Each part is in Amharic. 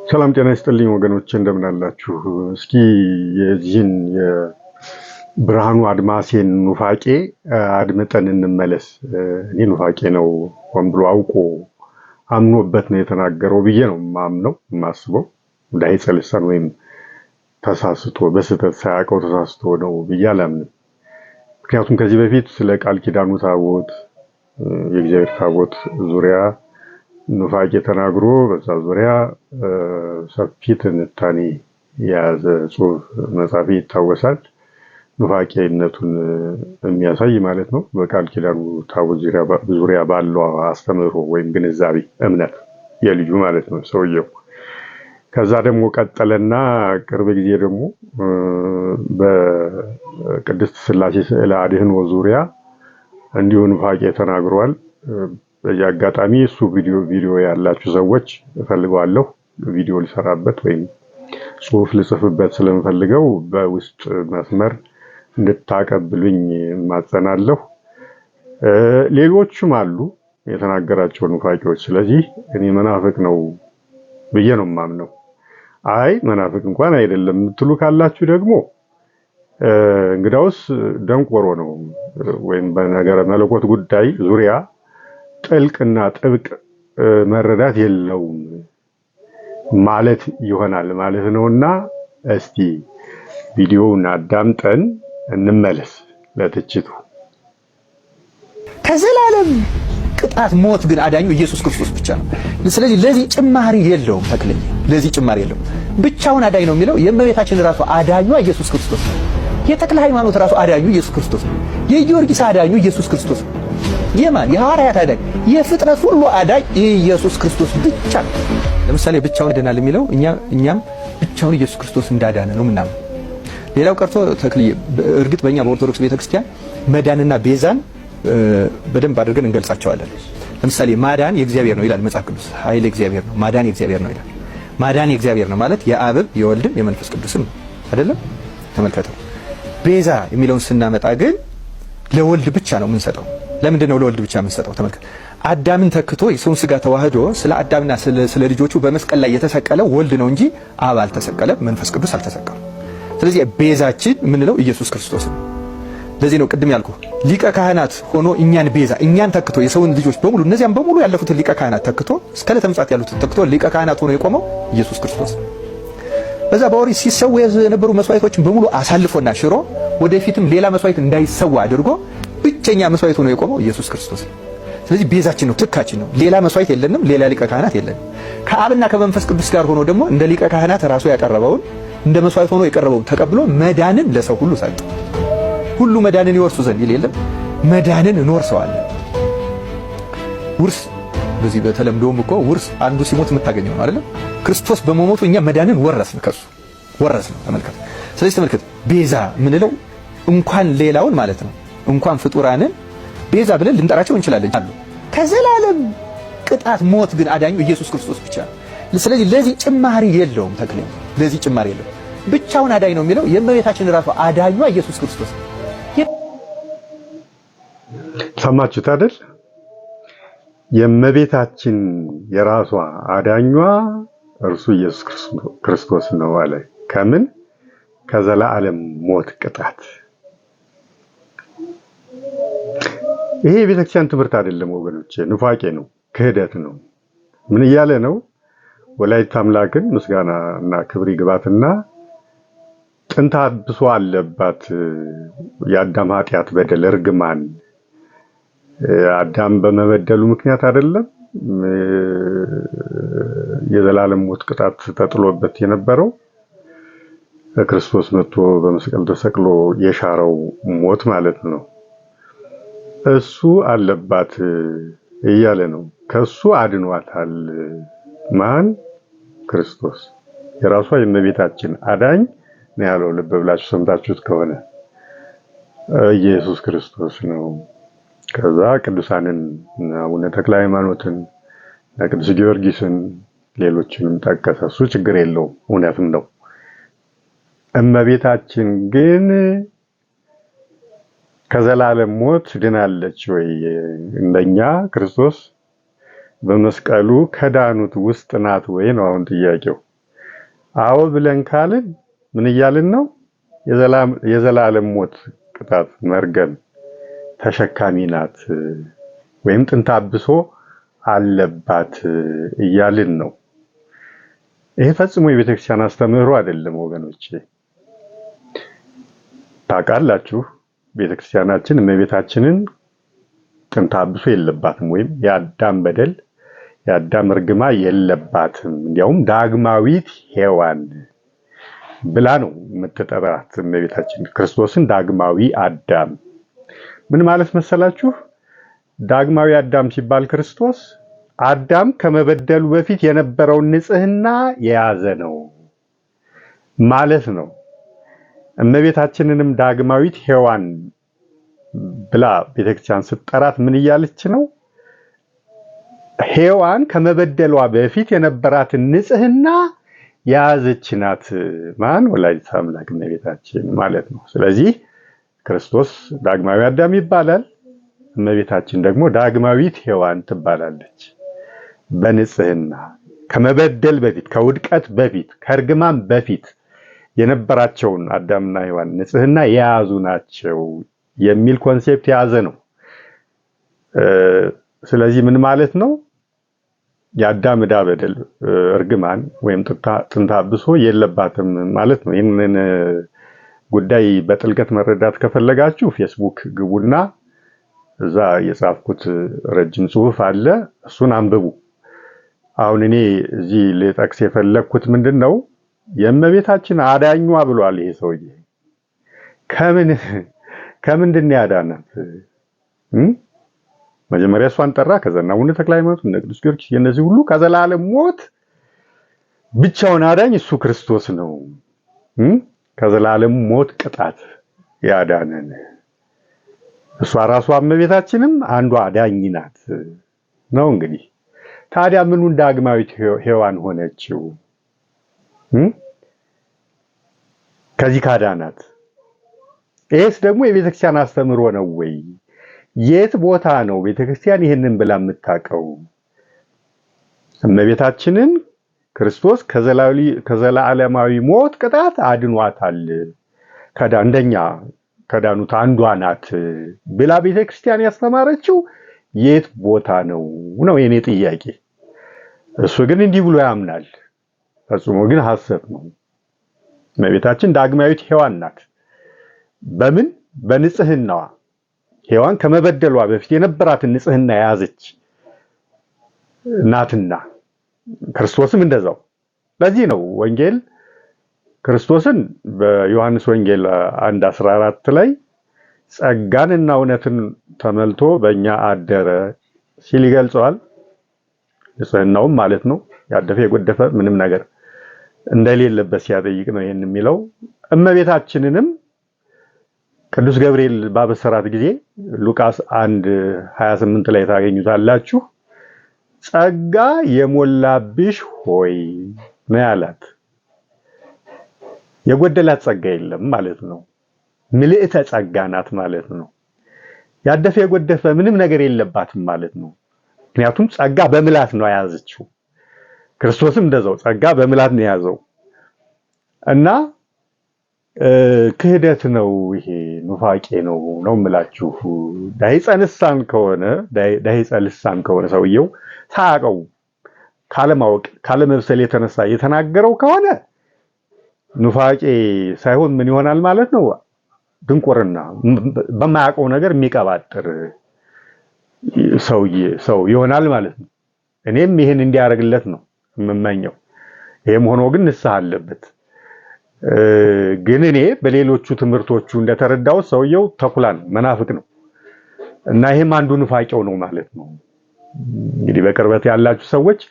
ሰላም ጤና ይስጥልኝ ወገኖች እንደምን አላችሁ? እስኪ የዚህን የብርሃኑ አድማሴን ኑፋቄ አድምጠን እንመለስ። እኔ ኑፋቄ ነው ሆን ብሎ አውቆ አምኖበት ነው የተናገረው ብዬ ነው ማምነው ማስበው። እንዳይጸ ልሳን ወይም ተሳስቶ በስህተት ሳያውቀው ተሳስቶ ነው ብዬ አላምንም። ምክንያቱም ከዚህ በፊት ስለ ቃል ኪዳኑ ታቦት የእግዚአብሔር ታቦት ዙሪያ ኑፋቄ ተናግሮ በዛ ዙሪያ ሰፊ ትንታኔ የያዘ ጽሑፍ መጻፍ ይታወሳል። ኑፋቄነቱን የሚያሳይ ማለት ነው። በቃል ኪዳኑ ታቦት ዙሪያ ባለው አስተምህሮ ወይም ግንዛቤ እምነት የልጁ ማለት ነው ሰውየው። ከዛ ደግሞ ቀጠለና ቅርብ ጊዜ ደግሞ በቅድስት ሥላሴ ስዕለ አድኅኖ ዙሪያ እንዲሁ ኑፋቄ ተናግሯል። በዚህ አጋጣሚ እሱ ቪዲዮ ያላችሁ ሰዎች እፈልገዋለሁ ቪዲዮ ልሰራበት ወይም ጽሑፍ ልጽፍበት ስለምፈልገው በውስጥ መስመር እንድታቀብሉኝ ማጸናለሁ። ሌሎችም አሉ የተናገራቸው ኑፋቄዎች። ስለዚህ እኔ መናፍቅ ነው ብዬ ነው የማምነው። አይ መናፍቅ እንኳን አይደለም የምትሉ ካላችሁ ደግሞ እንግዳውስ ደንቆሮ ነው ወይም በነገረ መለኮት ጉዳይ ዙሪያ ጥልቅና ጥብቅ መረዳት የለውም ማለት ይሆናል ማለት ነውና እስቲ ቪዲዮውን አዳምጠን እንመለስ ለትችቱ። ከዘላለም ቅጣት ሞት ግን አዳኙ ኢየሱስ ክርስቶስ ብቻ ነው። ስለዚህ ለዚህ ጭማሪ የለውም። ተክልኝ ለዚህ ጭማሪ የለውም። ብቻውን አዳኝ ነው የሚለው የእመቤታችን ራሱ አዳኙ ኢየሱስ ክርስቶስ ነው። የተክለ ሃይማኖት ራሱ አዳኙ ኢየሱስ ክርስቶስ ነው። የጊዮርጊስ አዳኙ ኢየሱስ ክርስቶስ ነው። የማን የሐዋርያት አዳኝ የፍጥረት ሁሉ አዳኝ ኢየሱስ ክርስቶስ ብቻ ነው። ለምሳሌ ብቻውን ይድናል የሚለው እኛም ብቻውን ኢየሱስ ክርስቶስ እንዳዳነ ነው ምናምን። ሌላው ቀርቶ ተክልዬ እርግጥ በእኛ በኦርቶዶክስ ቤተክርስቲያን መዳንና ቤዛን በደንብ አድርገን እንገልጻቸዋለን። ለምሳሌ ማዳን የእግዚአብሔር ነው ይላል መጽሐፍ ቅዱስ። ኃይል እግዚአብሔር ነው፣ ማዳን የእግዚአብሔር ነው ይላል። ማዳን የእግዚአብሔር ነው ማለት የአብም የወልድም የመንፈስ ቅዱስም ነው አይደለም? ተመልከተው። ቤዛ የሚለውን ስናመጣ ግን ለወልድ ብቻ ነው የምንሰጠው። ለምንድን ነው ለወልድ ብቻ የምንሰጠው? ተመልከት። አዳምን ተክቶ የሰውን ስጋ ተዋህዶ ስለ አዳምና ስለ ልጆቹ በመስቀል ላይ የተሰቀለው ወልድ ነው እንጂ አብ አልተሰቀለም፣ መንፈስ ቅዱስ አልተሰቀለም። ስለዚህ ቤዛችን የምንለው ኢየሱስ ክርስቶስ ነው። ለዚህ ነው ቅድም ያልኩ ሊቀ ካህናት ሆኖ እኛን ቤዛ እኛን ተክቶ የሰውን ልጆች በሙሉ እነዚያም በሙሉ ያለፉትን ሊቀ ካህናት ተክቶ እስከ ዕለተ ምጽአት ያሉትን ተክቶ ሊቀ ካህናት ሆኖ የቆመው ኢየሱስ ክርስቶስ ነው። በዛ በኦሪት ሲሰው የነበሩ መስዋዕቶችን በሙሉ አሳልፎና ሽሮ ወደፊትም ሌላ መስዋዕት እንዳይሰዋ አድርጎ ብቸኛ መስዋዕት ሆኖ የቆመው ኢየሱስ ክርስቶስ ነው። ስለዚህ ቤዛችን ነው፣ ትካችን ነው። ሌላ መስዋዕት የለንም፣ ሌላ ሊቀ ካህናት የለንም። ከአብና ከመንፈስ ቅዱስ ጋር ሆኖ ደግሞ እንደ ሊቀ ካህናት ራሱ ያቀረበውን እንደ መስዋዕት ሆኖ የቀረበውን ተቀብሎ መዳንን ለሰው ሁሉ ሰጠ። ሁሉ መዳንን ይወርሱ ዘንድ ይል የለም፣ መዳንን እንወርሰዋለን። ውርስ በዚህ በተለምዶም እኮ ውርስ አንዱ ሲሞት የምታገኘው ነው አይደለም? ክርስቶስ በመሞቱ እኛ መዳንን ወረስን፣ ከሱ ወረስን። ተመልከት። ስለዚህ ተመልከት፣ ቤዛ ምንለው እንኳን ሌላውን ማለት ነው እንኳን ፍጡራንን ቤዛ ብለን ልንጠራቸው እንችላለን አሉ። ከዘላለም ቅጣት ሞት ግን አዳኙ ኢየሱስ ክርስቶስ ብቻ ነው። ስለዚህ ለዚህ ጭማሪ የለውም። ተክልኝ ለዚህ ጭማሪ የለውም። ብቻውን አዳኝ ነው የሚለው የእመቤታችን ራሱ አዳኟ ኢየሱስ ክርስቶስ ነው። ሰማችሁት አይደል? የእመቤታችን የራሷ አዳኟ እርሱ ኢየሱስ ክርስቶስ ነው አለ። ከምን? ከዘላለም ሞት ቅጣት። ይሄ የቤተክርስቲያን ትምህርት አይደለም ወገኖቼ፣ ኑፋቄ ነው፣ ክህደት ነው። ምን እያለ ነው? ወላዲተ አምላክን ምስጋና እና ክብር ይግባትና ጥንተ አብሶ አለባት የአዳም ኃጢአት፣ በደል፣ እርግማን አዳም በመበደሉ ምክንያት አይደለም የዘላለም ሞት ቅጣት ተጥሎበት የነበረው ክርስቶስ መጥቶ በመስቀል ተሰቅሎ የሻረው ሞት ማለት ነው። እሱ አለባት እያለ ነው። ከሱ አድኗታል። ማን? ክርስቶስ። የራሷ የእመቤታችን አዳኝ ነው ያለው። ልብ ብላችሁ ሰምታችሁት ከሆነ ኢየሱስ ክርስቶስ ነው። ከዛ ቅዱሳንን አቡነ ተክለ ሃይማኖትን፣ ቅዱስ ጊዮርጊስን፣ ሌሎችንም ጠቀሰ። እሱ ችግር የለውም፣ እውነትም ነው። እመቤታችን ግን ከዘላለም ሞት ድናለች ወይ? እንደኛ ክርስቶስ በመስቀሉ ከዳኑት ውስጥ ናት ወይ ነው አሁን ጥያቄው። አዎ ብለን ካልን ምን እያልን ነው? የዘላለም ሞት ቅጣት መርገም ተሸካሚ ናት ወይም ጥንተ አብሶ አለባት እያልን ነው። ይሄ ፈጽሞ የቤተክርስቲያን አስተምህሮ አይደለም ወገኖቼ። ታውቃላችሁ ቤተክርስቲያናችን እመቤታችንን ጥንተ አብሶ የለባትም ወይም የአዳም በደል የአዳም እርግማ የለባትም፣ እንዲያውም ዳግማዊት ሔዋን ብላ ነው የምትጠራት እመቤታችን ክርስቶስን ዳግማዊ አዳም። ምን ማለት መሰላችሁ? ዳግማዊ አዳም ሲባል ክርስቶስ አዳም ከመበደሉ በፊት የነበረውን ንጽህና የያዘ ነው ማለት ነው። እመቤታችንንም ዳግማዊት ሔዋን ብላ ቤተክርስቲያን ስትጠራት ምን እያለች ነው? ሔዋን ከመበደሏ በፊት የነበራትን ንጽህና የያዘች ናት። ማን? ወላዲተ አምላክ እመቤታችን ማለት ነው። ስለዚህ ክርስቶስ ዳግማዊ አዳም ይባላል፣ እመቤታችን ደግሞ ዳግማዊት ሔዋን ትባላለች። በንጽህና ከመበደል በፊት ከውድቀት በፊት ከእርግማን በፊት የነበራቸውን አዳምና ሔዋን ንጽህና የያዙ ናቸው የሚል ኮንሴፕት የያዘ ነው። ስለዚህ ምን ማለት ነው? የአዳም ዕዳ በደል እርግማን ወይም ጥንተ አብሶ የለባትም ማለት ነው። ይህንን ጉዳይ በጥልቀት መረዳት ከፈለጋችሁ ፌስቡክ ግቡና እዛ የጻፍኩት ረጅም ጽሑፍ አለ፣ እሱን አንብቡ። አሁን እኔ እዚህ ልጠቅስ የፈለግኩት ምንድነው? የእመቤታችን አዳኟ ብሏል ይሄ ሰውዬ። ከምንድን ነው ያዳናት? መጀመሪያ እሷን ጠራ፣ ከዛና አቡነ ተክለ ሃይማኖት እነ ቅዱስ ጊዮርጊስ የነዚህ ሁሉ ከዘላለም ሞት ብቻውን አዳኝ እሱ ክርስቶስ ነው። ከዘላለም ሞት ቅጣት ያዳነን እሷ ራሷ እመቤታችንም አንዷ አዳኝ ናት ነው። እንግዲህ ታዲያ ምኑን ዳግማዊት ሔዋን ሆነችው? ከዚህ ካዳናት ይሄስ ደግሞ የቤተክርስቲያን አስተምህሮ ነው ወይ? የት ቦታ ነው ቤተክርስቲያን ይሄንን ብላ የምታውቀው? እመቤታችንን ክርስቶስ ከዘላለማዊ ሞት ቅጣት አድኗታል፣ እንደኛ ከዳኑት አንዷ ናት ብላ ቤተክርስቲያን ያስተማረችው የት ቦታ ነው ነው የኔ ጥያቄ። እሱ ግን እንዲህ ብሎ ያምናል፣ ፈጽሞ ግን ሐሰት ነው። እመቤታችን ዳግማዊት ሔዋን ናት። በምን? በንጽህናዋ። ሔዋን ከመበደሏ በፊት የነበራትን ንጽህና የያዘች ናትና ክርስቶስም እንደዛው። ለዚህ ነው ወንጌል ክርስቶስን በዮሐንስ ወንጌል 1:14 ላይ ጸጋንና እውነትን ተመልቶ በእኛ አደረ ሲል ይገልጸዋል። ንጽህናውም ማለት ነው ያደፈ የጎደፈ ምንም ነገር እንደሌለበት ሲያጠይቅ ነው ይሄን የሚለው። እመቤታችንንም ቅዱስ ገብርኤል ባበሰራት ጊዜ ሉቃስ 1:28 ላይ ታገኙታላችሁ። ጸጋ የሞላብሽ ሆይ ነው ያላት። የጎደላት ጸጋ የለም ማለት ነው። ምልዕተ ጸጋ ናት ማለት ነው። ያደፈ የጎደፈ ምንም ነገር የለባትም ማለት ነው። ምክንያቱም ጸጋ በምላት ነው የያዘችው። ክርስቶስም እንደዛው ጸጋ በምላት ነው የያዘው እና ክህደት ነው ይሄ፣ ኑፋቄ ነው የምላችሁ። ዳሂፀ ልሳን ከሆነ ሰውየው ሳያውቀው ካለማወቅ ካለመብሰል የተነሳ የተናገረው ከሆነ ኑፋቄ ሳይሆን ምን ይሆናል ማለት ነው? ድንቁርና፣ በማያውቀው ነገር የሚቀባጥር ሰው ይሆናል ማለት ነው። እኔም ይሄን እንዲያደርግለት ነው የምመኘው። ይሄም ሆኖ ግን ንስሐ አለበት። ግን እኔ በሌሎቹ ትምህርቶቹ እንደተረዳው ሰውየው ተኩላ ነው፣ መናፍቅ ነው እና ይሄም አንዱ ኑፋቄው ነው ማለት ነው። እንግዲህ በቅርበት ያላችሁ ሰዎች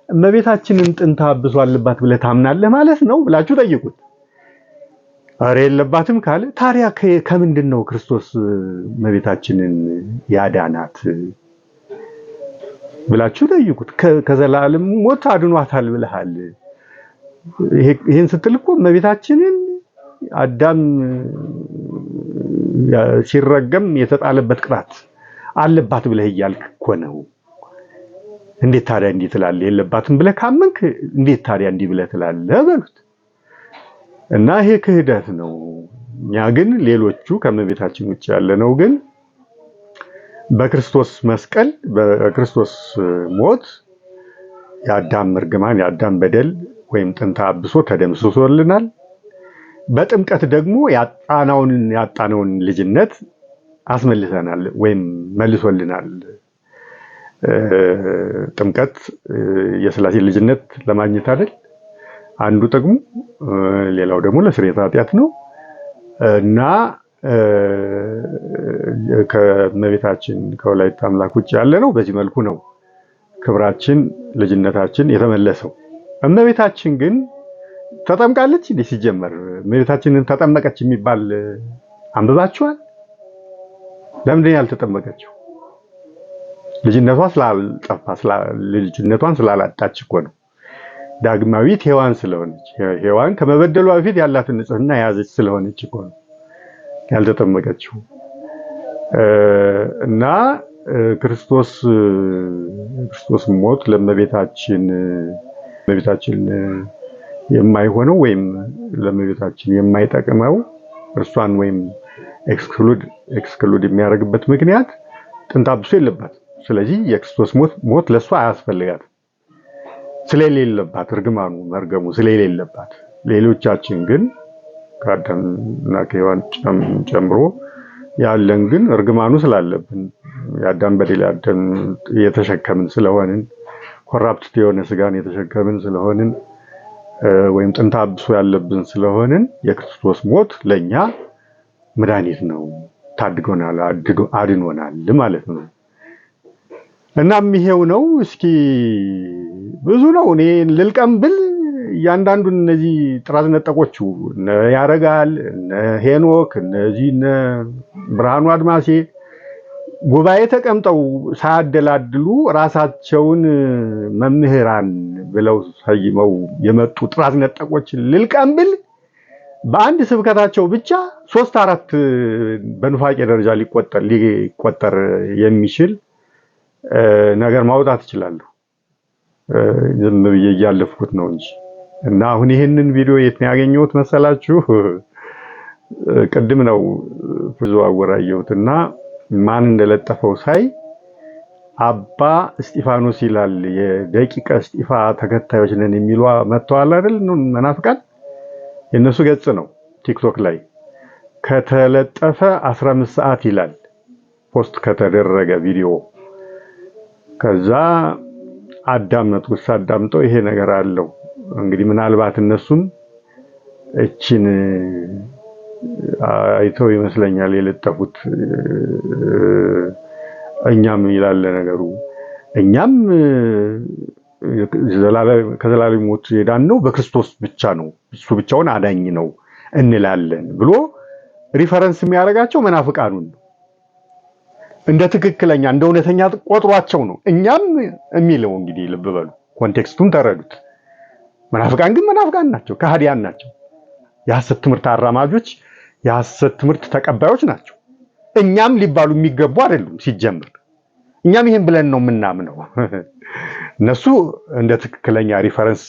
እመቤታችንን ጥንተ አብሶ አለባት ብለህ ታምናለህ ማለት ነው ብላችሁ ጠይቁት። አረ የለባትም ካለ ታዲያ ከምንድን ነው ክርስቶስ እመቤታችንን ያዳናት ብላችሁ ጠይቁት። ከዘላለም ሞት አድኗታል ብለሃል። ይሄን ስትል እኮ እመቤታችንን አዳም ሲረገም የተጣለበት ቅጣት አለባት ብለህ እያልክ እኮ ነው። እንዴት ታዲያ እንዲህ ትላለህ? የለባትም ብለህ ካመንክ እንዴት ታዲያ እንዲህ ብለህ ትላለህ በሉት። እና ይሄ ክህደት ነው። እኛ ግን ሌሎቹ ከእመቤታችን ውጭ ያለነው ግን በክርስቶስ መስቀል በክርስቶስ ሞት የአዳም እርግማን የአዳም በደል ወይም ጥንተ አብሶ ተደምስሶልናል። በጥምቀት ደግሞ ያጣነውን ልጅነት አስመልሰናል ወይም መልሶልናል። ጥምቀት የሥላሴ ልጅነት ለማግኘት አይደል አንዱ ጥቅሙ፣ ሌላው ደግሞ ለስርየተ ኃጢአት ነው እና ከእመቤታችን ከወላዲተ አምላክ ውጭ ያለ ነው በዚህ መልኩ ነው ክብራችን ልጅነታችን የተመለሰው። እመቤታችን ግን ተጠምቃለች እንዴ? ሲጀመር እመቤታችንን ተጠመቀች የሚባል አንብባችኋል? ለምንድን ያልተጠመቀችው? ልጅነቷ ስላልጠፋ ልጅነቷን ስላላጣች እኮ ነው። ዳግማዊት ሔዋን ስለሆነች ሔዋን ከመበደሏ በፊት ያላትን ንጽሕና የያዘች ስለሆነች እኮ ነው ያልተጠመቀችው። እና ክርስቶስ ሞት ለእመቤታችን የማይሆነው ወይም ለእመቤታችን የማይጠቅመው እርሷን ወይም ኤክስክሉድ የሚያደርግበት ምክንያት ጥንተ አብሶ የለባት። ስለዚህ የክርስቶስ ሞት ለእሷ አያስፈልጋት ስለሌለባት፣ እርግማኑ መርገሙ ስለሌለባት። ሌሎቻችን ግን ከአዳምና ከሔዋን ጨምሮ ያለን ግን እርግማኑ ስላለብን የአዳም በደል የተሸከምን ስለሆንን ኮራፕት የሆነ ስጋን የተሸከምን ስለሆንን ወይም ጥንተ አብሶ ያለብን ስለሆንን የክርስቶስ ሞት ለኛ መድኃኒት ነው፣ ታድጎናል፣ አድኖናል ማለት ነው። እናም ይሄው ነው። እስኪ ብዙ ነው እኔ ልልቀም ብል እያንዳንዱን እነዚህ ጥራዝ ነጠቆቹ እነ ያረጋል እነ ሄኖክ እነዚህ እነ ብርሃኑ አድማሴ ጉባኤ ተቀምጠው ሳያደላድሉ ራሳቸውን መምህራን ብለው ሰይመው የመጡ ጥራዝ ነጠቆችን ልልቀም ብል በአንድ ስብከታቸው ብቻ 3-4 በኑፋቄ ደረጃ ሊቆጠር የሚችል ነገር ማውጣት እችላለሁ። ዝም ብዬ እያለፍኩት ነው እንጂ። እና አሁን ይሄንን ቪዲዮ የት ነው ያገኘሁት መሰላችሁ? ቅድም ነው ብዙ አወራየሁትና ማን እንደለጠፈው ሳይ አባ እስጢፋኖስ ይላል። የደቂቀ እስጢፋ ተከታዮች ነን የሚሉ መጥተዋል አይደል? መናፍቃን የነሱ ገጽ ነው ቲክቶክ ላይ ከተለጠፈ 15 ሰዓት ይላል ፖስት ከተደረገ ቪዲዮ። ከዛ አዳምጠው ይሄ ነገር አለው እንግዲህ ምናልባት እነሱም እቺን አይተው ይመስለኛል የለጠፉት። እኛም ይላል ነገሩ እኛም ከዘላለም ሞት የዳነው በክርስቶስ ብቻ ነው፣ እሱ ብቻውን አዳኝ ነው እንላለን ብሎ ሪፈረንስ የሚያደርጋቸው መናፍቃኑን ነው። እንደ ትክክለኛ እንደ እውነተኛ ቆጥሯቸው ነው እኛም የሚለው። እንግዲህ ልብ በሉ፣ ኮንቴክስቱን ተረዱት። መናፍቃን ግን መናፍቃን ናቸው፣ ከሃዲያን ናቸው፣ የሐሰት ትምህርት አራማጆች፣ የሐሰት ትምህርት ተቀባዮች ናቸው። እኛም ሊባሉ የሚገቡ አይደሉም ሲጀምር። እኛም ይሄን ብለን ነው የምናምነው። እነሱ እንደ ትክክለኛ ሪፈረንስ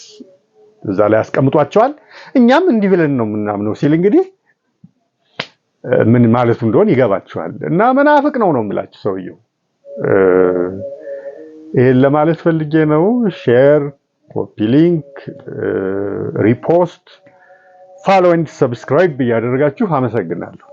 እዛ ላይ ያስቀምጧቸዋል። እኛም እንዲህ ብለን ነው የምናምነው ሲል እንግዲህ ምን ማለቱ እንደሆነ ይገባችኋል። እና መናፍቅ ነው የምላችሁ ሰውየው። ይሄን ለማለት ፈልጌ ነው። ሼር፣ ኮፒ ሊንክ፣ ሪፖስት፣ ፎሎ ኤንድ ሰብስክራይብ እያደረጋችሁ አመሰግናለሁ።